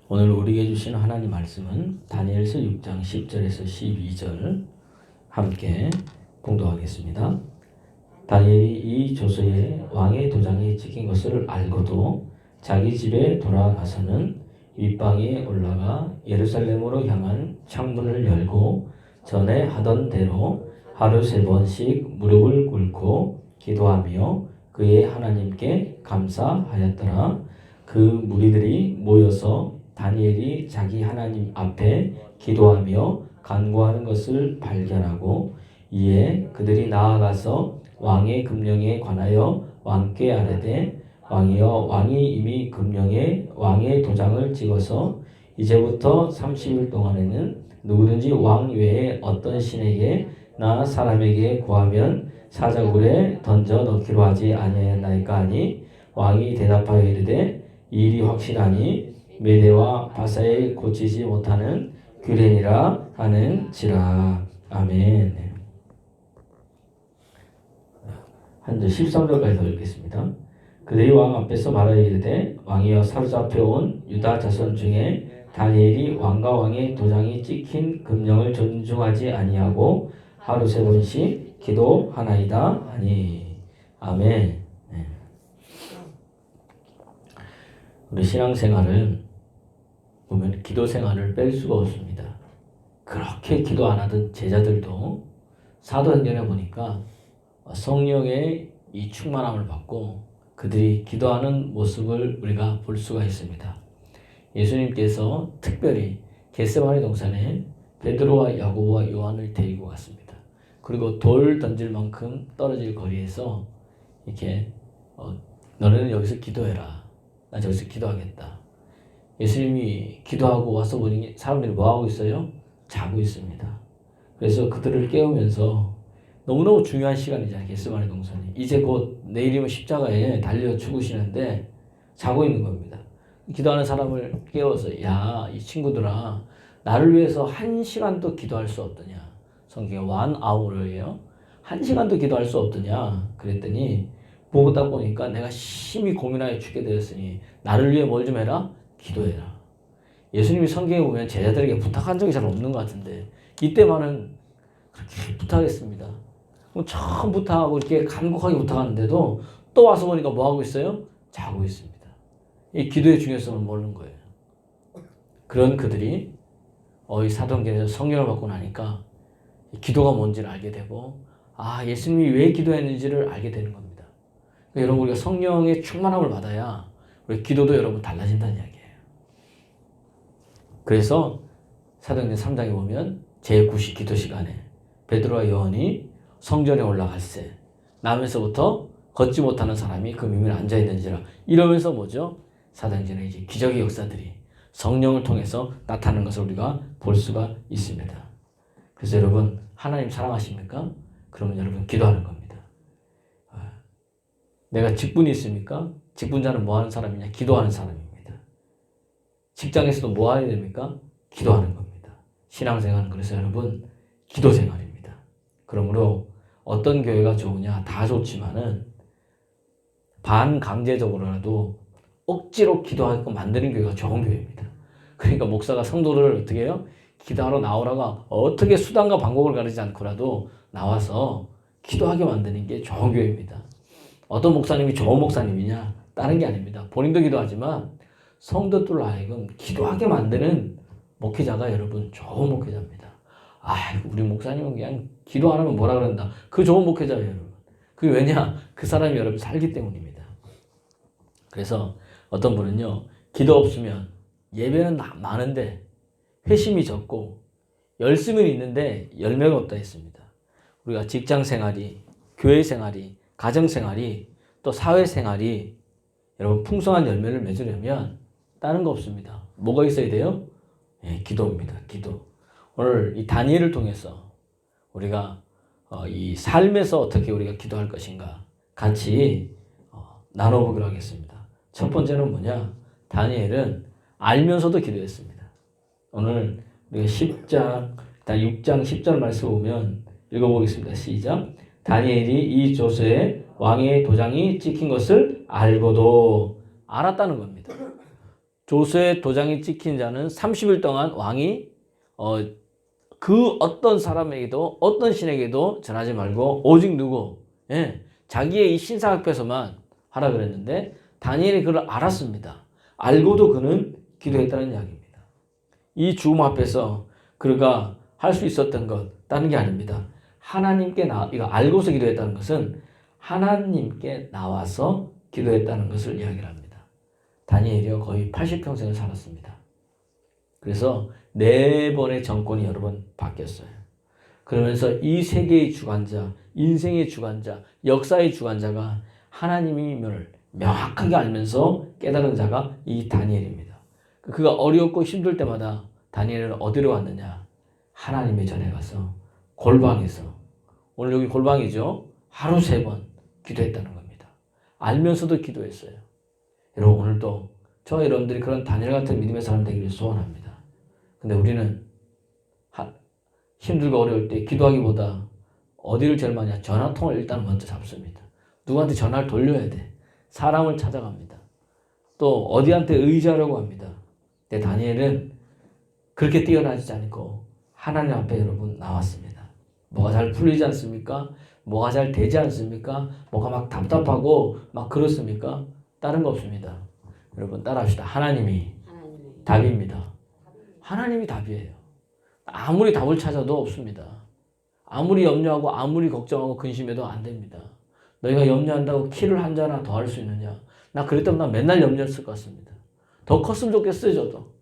오늘 우리에게 주신 하나님 말씀은 다니엘서 6장 10절에서 12절 함께 봉독하겠습니다. 다니엘이 이 조서에 왕의 도장이 찍힌 것을 알고도 자기 집에 돌아가서는 윗방에 올라가 예루살렘으로 향한 창문을 열고 전에 하던 대로 하루 3번씩 무릎을 꿇고 기도하며 그의 하나님께 감사하였더라. 그 무리들이 모여서 다니엘이 자기 하나님 앞에 기도하며 간구하는 것을 발견하고 이에 그들이 나아가서 왕의 금령에 관하여 왕께 아뢰되 왕이여, 왕이 이미 금령에 왕의 도장을 찍어서 이제부터 30일 동안에는 누구든지 왕 외에 어떤 신에게 나 사람에게 구하면 사자굴에 던져 넣기로 하지 아니하였나이까 하니 왕이 대답하여 이르되 이 일이 확실하니 메대와 바사에 고치지 못하는 규례니라 하는지라. 아멘. 한 13절까지 더 읽겠습니다. 그들이 왕 앞에서 말하여 이르되 왕이여, 사로잡혀온 유다 자손 중에 다니엘이 왕과 왕의 도장이 찍힌 금령을 존중하지 아니하고 하루 3번씩 기도하나이다 하니. 아멘. 우리 신앙생활은 보면 기도 생활을 뺄 수가 없습니다. 그렇게 기도 안 하던 제자들도 사도행전에 보니까 성령의 이 충만함을 받고 그들이 기도하는 모습을 우리가 볼 수가 있습니다. 예수님께서 특별히 겟세마네 동산에 베드로와 야고보와 요한을 데리고 갔습니다. 그리고 돌 던질 만큼 떨어질 거리에서 이렇게 너네는 여기서 기도해라. 나 저기서 기도하겠다. 예수님이 기도하고 와서 보니 사람들이 뭐하고 있어요? 자고 있습니다. 그래서 그들을 깨우면서 너무너무 중요한 시간이잖아요. 겟세마네 동산이. 이제 곧 내일이면 십자가에 달려 죽으시는데 자고 있는 겁니다. 기도하는 사람을 깨워서 야, 이 친구들아, 나를 위해서 1시간도 기도할 수 없더냐. 성경에 1hour예요. 1시간도 기도할 수 없더냐. 그랬더니 보다 보니까 내가 심히 고민하여 죽게 되었으니 나를 위해 뭘 좀 해라? 기도해라. 예수님이 성경에 보면 제자들에게 부탁한 적이 잘 없는 것 같은데 이때만은 그렇게 부탁했습니다. 처음 부탁하고 이렇게 간곡하게 부탁하는데도 또 와서 보니까 뭐하고 있어요? 자고 있습니다. 이 기도의 중요성을 모르는 거예요. 그런 그들이 이 사도행전에서 성령을 받고 나니까 기도가 뭔지를 알게 되고 예수님이 왜 기도했는지를 알게 되는 겁니다. 그러니까 여러분, 우리가 성령의 충만함을 받아야 우리 기도도 여러분 달라진다는 이야기예요. 그래서 사도행전 3장에 보면 제9시 기도 시간에 베드로와 요한이 성전에 올라갈새 남에서부터 걷지 못하는 사람이 그 미문에 앉아있는지라 이러면서 뭐죠? 사도행전에 이제 기적의 역사들이 성령을 통해서 나타나는 것을 우리가 볼 수가 있습니다. 그래서 여러분, 하나님 사랑하십니까? 그러면 여러분 기도하는 겁니다. 내가 직분이 있습니까? 직분자는 뭐 하는 사람이냐? 기도하는 사람입니다. 직장에서도 뭐 해야 됩니까? 기도하는 겁니다. 신앙생활은 그래서 여러분 기도 생활입니다. 그러므로 어떤 교회가 좋으냐? 다 좋지만은 반강제적으로라도 억지로 기도하게끔 만드는 교회가 좋은 교회입니다. 그러니까 목사가 성도를 어떻게 해요? 기도하러 나오라고 어떻게 수단과 방법을 가르치지 않고라도 나와서 기도하게 만드는 게 좋은 교회입니다. 어떤 목사님이 좋은 목사님이냐? 다른 게 아닙니다. 본인도 기도하지만 성도들로 하여금 기도하게 만드는 목회자가 여러분 좋은 목회자입니다. 우리 목사님은 그냥 기도 안 하면 뭐라 그런다. 그 좋은 목회자예요, 여러분. 그게 왜냐? 그 사람이 여러분 살기 때문입니다. 그래서 어떤 분은요, 기도 없으면 예배는 많은데 회심이 적고 열심은 있는데 열매가 없다 했습니다. 우리가 직장 생활이, 교회 생활이, 가정 생활이, 또 사회 생활이 여러분 풍성한 열매를 맺으려면 다른 거 없습니다. 뭐가 있어야 돼요? 기도입니다. 기도. 오늘 이 다니엘을 통해서 우리가 이 삶에서 어떻게 우리가 기도할 것인가 같이 나눠보기로 하겠습니다. 첫 번째는 뭐냐? 다니엘은 알면서도 기도했습니다. 오늘 우리가 6장 10절 말씀 보면 읽어보겠습니다. 시작. 다니엘이 이 조서에 왕의 도장이 찍힌 것을 알고도 알았다는 겁니다. 조서의 도장이 찍힌 자는 30일 동안 왕이 그 어떤 사람에게도 어떤 신에게도 전하지 말고 오직 누구? 예, 자기의 이 신사학교에서만 하라 그랬는데 다니엘이 그걸 알았습니다. 알고도 그는 기도했다는 이야기입니다. 이 죽음 앞에서 그가 할 수 있었던 것 다른 게 아닙니다. 하나님께 이거 알고서 기도했다는 것은 하나님께 나와서 기도했다는 것을 이야기를 합니다. 다니엘이요 거의 80평생을 살았습니다. 그래서 4번의 정권이 여러 번 바뀌었어요. 그러면서 이 세계의 주관자, 인생의 주관자, 역사의 주관자가 하나님임을 명확하게 알면서 깨달은 자가 이 다니엘입니다. 그가 어렵고 힘들 때마다 다니엘은 어디로 갔느냐? 하나님의 전에 가서 골방에서, 오늘 여기 골방이죠? 하루 3번 기도했다는 겁니다. 알면서도 기도했어요. 여러분 오늘도 저와 여러분들이 그런 다니엘 같은 믿음의 사람 되기를 소원합니다. 근데 우리는 힘들고 어려울 때 기도하기보다 어디를 제일 많이 하냐? 전화통을 일단 먼저 잡습니다. 누구한테 전화를 돌려야 돼. 사람을 찾아갑니다. 또 어디한테 의지하려고 합니다. 근데 다니엘은 그렇게 뛰어나지 않고 하나님 앞에 여러분 나왔습니다. 뭐가 잘 풀리지 않습니까? 뭐가 잘 되지 않습니까? 뭐가 막 답답하고 막 그렇습니까? 다른 거 없습니다. 여러분 따라합시다. 하나님이 답입니다. 하나님이 답이에요. 아무리 답을 찾아도 없습니다. 아무리 염려하고 아무리 걱정하고 근심해도 안 됩니다. 너희가 염려한다고 키를 한 자나 더 할 수 있느냐? 나 그랬다면 나 맨날 염려했을 것 같습니다. 더 컸으면 좋겠어요, 저도.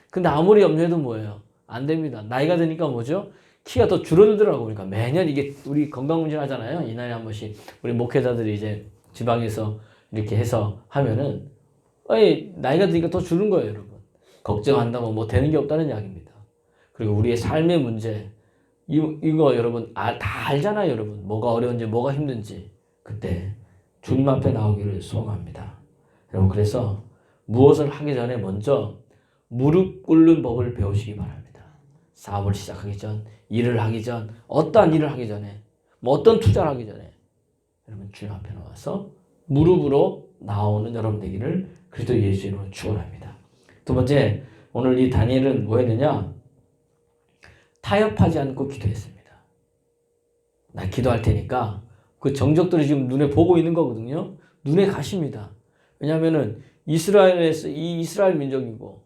근데 아무리 염려해도 뭐예요? 안 됩니다. 나이가 드니까 뭐죠? 키가 더 줄어들더라고. 그러니까 매년 이게 우리 건강검진 하잖아요. 이날에 한 번씩 우리 목회자들이 이제 지방에서 이렇게 해서 하면은 나이가 드니까 더 줄은 거예요, 여러분. 걱정한다고 뭐 되는 게 없다는 이야기입니다. 그리고 우리의 삶의 문제, 이거 여러분 다 알잖아요, 여러분. 뭐가 어려운지, 뭐가 힘든지. 그때 주님 앞에 나오기를 소망합니다. 여러분, 그래서 무엇을 하기 전에 먼저 무릎 꿇는 법을 배우시기 바랍니다. 사업을 시작하기 전, 일을 하기 전, 어떠한 일을 하기 전에, 뭐 어떤 투자를 하기 전에, 여러분 주님 앞에 나와서 무릎으로 나오는 여러분 되기를 그리스도 예수 이름으로 축원합니다. 두 번째, 오늘 이 다니엘은 뭐 했느냐? 타협하지 않고 기도했습니다. 나 기도할 테니까 그 정적들이 지금 눈에 보고 있는 거거든요. 눈에 가십니다. 왜냐하면은 이스라엘에서 이 이스라엘 민족이고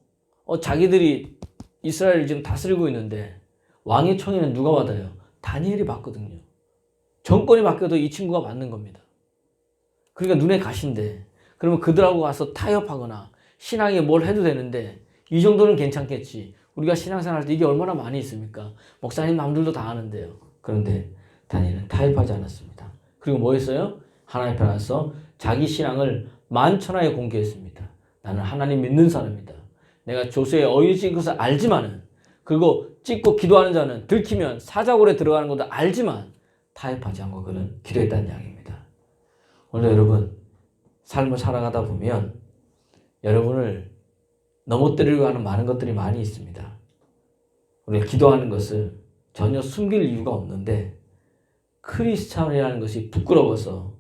자기들이 이스라엘을 지금 다스리고 있는데 왕의 총애는 누가 받아요? 다니엘이 받거든요. 정권이 바뀌어도 이 친구가 받는 겁니다. 그러니까 눈에 가신데 그러면 그들하고 가서 타협하거나 신앙에 뭘 해도 되는데 이 정도는 괜찮겠지. 우리가 신앙생활 할 때 이게 얼마나 많이 있습니까? 목사님 남들도 다 하는데요. 그런데 다니엘은 타협하지 않았습니다. 그리고 뭐 했어요? 하나님 앞에 나서 자기 신앙을 만천하에 공개했습니다. 나는 하나님 믿는 사람이다. 내가 조서에 어이진 것을 알지만은, 그리고 찍고 기도하는 자는 들키면 사자굴에 들어가는 것도 알지만 타협하지 않고 그는 기도했다는 이야기입니다. 오늘 여러분 삶을 살아가다 보면 여러분을 넘어뜨리려고 하는 많은 것들이 많이 있습니다. 우리가 기도하는 것을 전혀 숨길 이유가 없는데 크리스찬이라는 것이 부끄러워서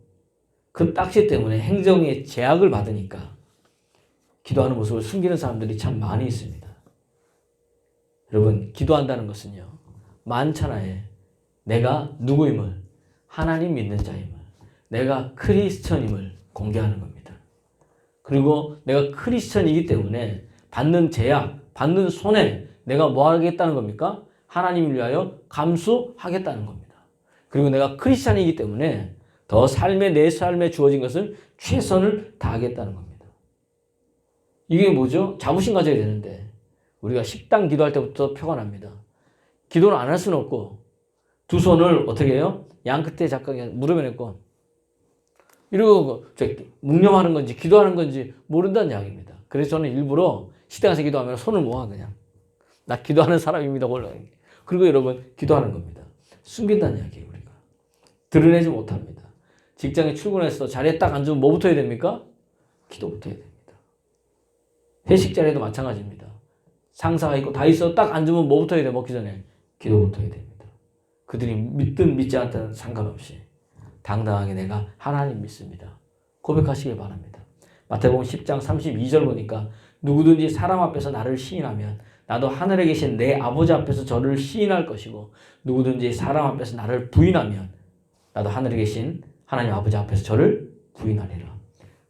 그 딱지 때문에 행정의 제약을 받으니까 기도하는 모습을 숨기는 사람들이 참 많이 있습니다. 여러분, 기도한다는 것은요, 만천하에 내가 누구임을, 하나님 믿는 자임을, 내가 크리스천임을 공개하는 겁니다. 그리고 내가 크리스천이기 때문에 받는 제약, 받는 손해, 내가 뭐 하겠다는 겁니까? 하나님을 위하여 감수하겠다는 겁니다. 그리고 내가 크리스천이기 때문에 더 내 삶에 주어진 것을 최선을 다하겠다는 겁니다. 이게 뭐죠? 자부심 가져야 되는데 우리가 식당 기도할 때부터 표가 납니다. 기도를 안 할 수는 없고 두 손을 어떻게 해요? 양 끝에 잠깐 무릎에 놓고 이러고 묵념하는 건지 기도하는 건지 모른다는 이야기입니다. 그래서 저는 일부러 식당에서 기도하면 손을 모아 그냥 나 기도하는 사람입니다. 그리고 여러분 기도하는 겁니다. 숨긴다는 이야기예요. 우리가 드러내지 못합니다. 직장에 출근해서 자리에 딱 앉으면 뭐부터 해야 됩니까? 기도부터 해야 됩니다. 회식 자리에도 마찬가지입니다. 상사가 있고 다 있어 딱 앉으면 뭐부터 해야 돼? 먹기 전에 기도부터 해야 됩니다. 그들이 믿든 믿지 않든 상관없이 당당하게 내가 하나님 믿습니다. 고백하시길 바랍니다. 마태복음 10장 32절 보니까 누구든지 사람 앞에서 나를 시인하면 나도 하늘에 계신 내 아버지 앞에서 저를 시인할 것이고 누구든지 사람 앞에서 나를 부인하면 나도 하늘에 계신 하나님 아버지 앞에서 저를 부인하리라.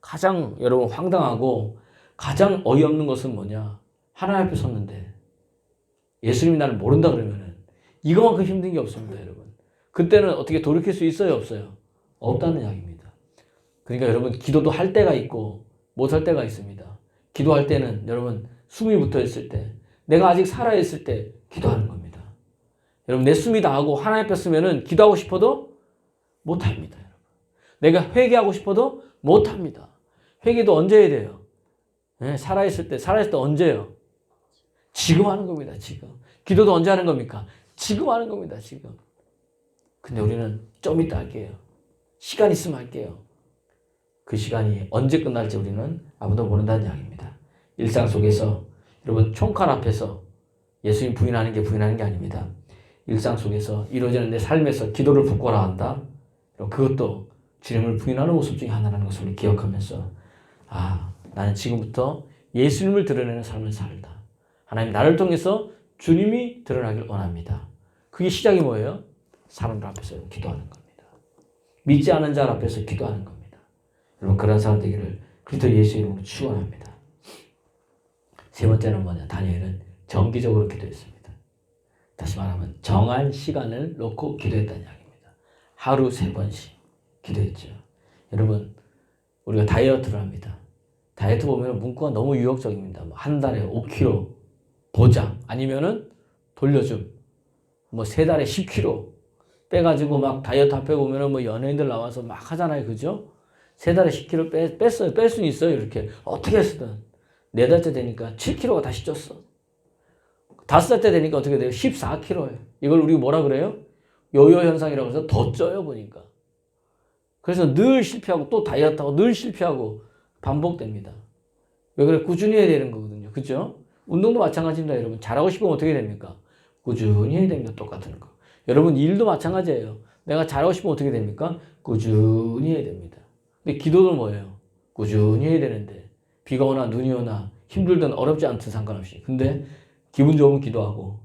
가장 여러분 황당하고 가장 어이없는 것은 뭐냐? 하나님 앞에 섰는데 예수님이 나를 모른다 그러면은 이거만큼 힘든 게 없습니다, 여러분. 그때는 어떻게 돌이킬 수 있어요, 없어요? 없다는 이야기입니다. 그러니까 여러분 기도도 할 때가 있고 못 할 때가 있습니다. 기도할 때는 여러분 숨이 붙어 있을 때, 내가 아직 살아 있을 때 기도하는 겁니다. 여러분 내 숨이 다하고 하나님 앞에 서면은 기도하고 싶어도 못 합니다, 여러분. 내가 회개하고 싶어도 못 합니다. 회개도 언제 해야 돼요? 네, 살아 있을 때 언제요? 지금 하는 겁니다, 지금. 기도도 언제 하는 겁니까? 지금 하는 겁니다, 지금. 근데 우리는 좀 이따 할게요. 시간 있으면 할게요. 그 시간이 언제 끝날지 우리는 아무도 모른다는 이야기입니다. 일상 속에서 여러분 총칼 앞에서 예수님 부인하는 게 아닙니다. 일상 속에서 이루어지는 내 삶에서 기도를 부끄러워 한다. 그것도 주님을 부인하는 모습 중에 하나라는 것을 우리 기억하면서 나는 지금부터 예수님을 드러내는 삶을 살다. 하나님 나를 통해서 주님이 드러나길 원합니다. 그게 시작이 뭐예요? 사람들 앞에서 기도하는 겁니다. 믿지 않은 자 앞에서 기도하는 겁니다. 여러분 그런 사람 되기를 그리스도 예수 이름으로 축원합니다. 세 번째는 뭐냐? 다니엘은 정기적으로 기도했습니다. 다시 말하면 정한 시간을 놓고 기도했다는 이야기입니다. 하루 3번씩 기도했죠. 여러분 우리가 다이어트를 합니다. 다이어트 보면 문구가 너무 유혹적입니다. 한 달에 5kg 보장 아니면은 돌려줌 3달에 10kg 빼가지고 막 다이어트 앞에 보면은 연예인들 나와서 막 하잖아요. 그죠? 3달에 10kg 뺐어요. 뺄 수는 있어요. 이렇게. 어떻게 했든. 4달째 되니까 7kg가 다시 쪘어. 5살때 되니까 어떻게 돼요? 14kg예요. 이걸 우리 뭐라 그래요? 요요 현상이라고 해서 더 쪄요, 보니까. 그래서 늘 실패하고 또 다이어트하고 늘 실패하고 반복됩니다. 왜 그래? 꾸준히 해야 되는 거거든요. 그죠? 운동도 마찬가지입니다, 여러분. 잘하고 싶으면 어떻게 됩니까? 꾸준히 해야 됩니다. 똑같은 거. 여러분 일도 마찬가지예요. 내가 잘하고 싶으면 어떻게 됩니까? 꾸준히 해야 됩니다. 근데 기도도 뭐예요? 꾸준히 해야 되는데 비가 오나 눈이 오나 힘들든 어렵지 않든 상관없이 근데 기분 좋으면 기도하고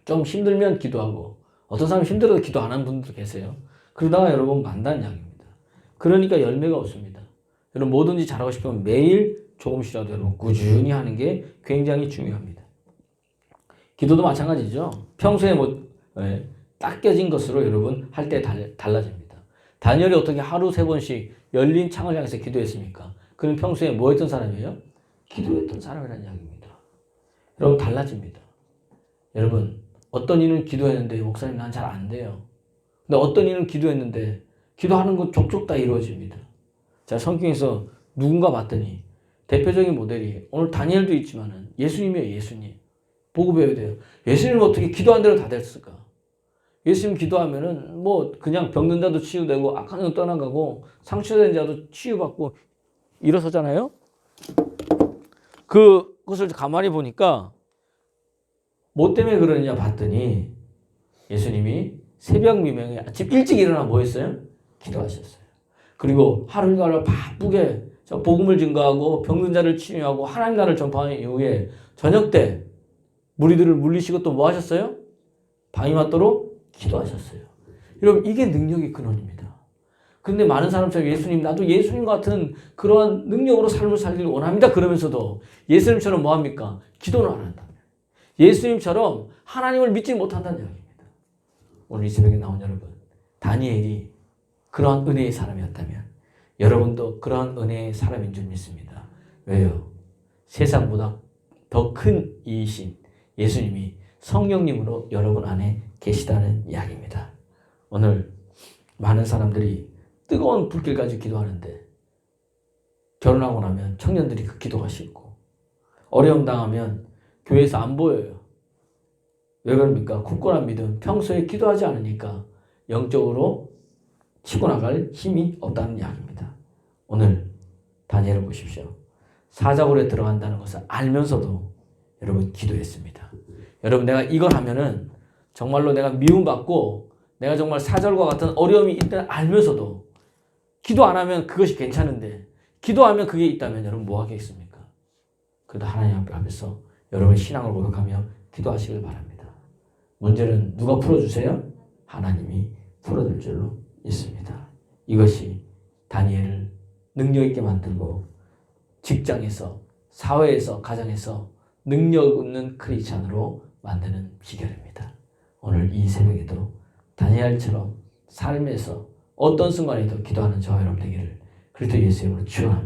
좀 힘들면 기도하고 어떤 사람이 힘들어도 기도 안 하는 분들도 계세요. 그러다가 여러분 만다는 이야기입니다. 그러니까 열매가 없습니다. 여러분 뭐든지 잘하고 싶으면 매일 조금씩이라도 여러분 꾸준히 하는 게 굉장히 중요합니다. 기도도 마찬가지죠. 평소에 딱 껴진 것으로 여러분 할 때 달라집니다. 다니엘이 어떻게 하루 3번씩 열린 창을 향해서 기도했습니까? 그는 평소에 뭐 했던 사람이에요? 기도했던 사람이라는 이야기입니다. 여러분 달라집니다. 여러분 어떤 이는 기도했는데 목사님 난 잘 안 돼요. 근데 어떤 이는 기도했는데 기도하는 건 족족 다 이루어집니다. 자 성경에서 누군가 봤더니 대표적인 모델이 오늘 다니엘도 있지만은 예수님이에요. 예수님. 보고 배워야 돼요. 예수님은 어떻게 기도한 대로 다 됐을까? 예수님 기도하면은 그냥 병든 자도 치유되고 악한 자 떠나가고 상처된 자도 치유받고 일어서잖아요. 그것을 가만히 보니까 뭐 때문에 그러느냐 봤더니 예수님이 새벽 미명에 아침 일찍 일어나 뭐 했어요? 기도하셨어요. 그리고 하루 일과를 바쁘게 복음을 증거하고 병든 자를 치유하고 하나님 나라를 전파한 이후에 저녁 때 무리들을 물리시고 또 뭐 하셨어요? 밤이 맞도록 기도하셨어요. 여러분 이게 능력의 근원입니다. 그런데 많은 사람처럼 예수님 나도 예수님 같은 그러한 능력으로 삶을 살기를 원합니다. 그러면서도 예수님처럼 뭐 합니까? 기도는 안 한다. 예수님처럼 하나님을 믿지 못한다는 이야기입니다. 오늘 이 새벽에 나온 여러분 다니엘이 그러한 은혜의 사람이었다면 여러분도 그러한 은혜의 사람인 줄 믿습니다. 왜요? 세상보다 더 큰 이이신 예수님이 성령님으로 여러분 안에 계시다는 이야기입니다. 오늘 많은 사람들이 뜨거운 불길 가지고 기도하는데 결혼하고 나면 청년들이 그 기도가 싫고 어려움 당하면 교회에서 안 보여요. 왜 그럽니까? 굳건한 믿음 평소에 기도하지 않으니까 영적으로 치고 나갈 힘이 없다는 이야기입니다. 오늘 다니엘을 보십시오. 사자굴에 들어간다는 것을 알면서도 여러분 기도했습니다. 여러분 내가 이걸 하면은 정말로 내가 미움받고 내가 정말 사절과 같은 어려움이 있다는 알면서도 기도 안 하면 그것이 괜찮은데 기도하면 그게 있다면 여러분 뭐 하겠습니까? 그래도 하나님 앞에서 여러분의 신앙을 고백하며 기도하시길 바랍니다. 문제는 누가 풀어주세요? 하나님이 풀어줄 줄로 있습니다. 이것이 다니엘을 능력 있게 만들고 직장에서, 사회에서, 가정에서 능력 있는 크리스찬으로 만드는 비결입니다. 오늘 이 새벽에도 다니엘처럼 삶에서 어떤 순간에도 기도하는 저와 여러분 되기를 그리스도 예수 이름으로 축원합니다.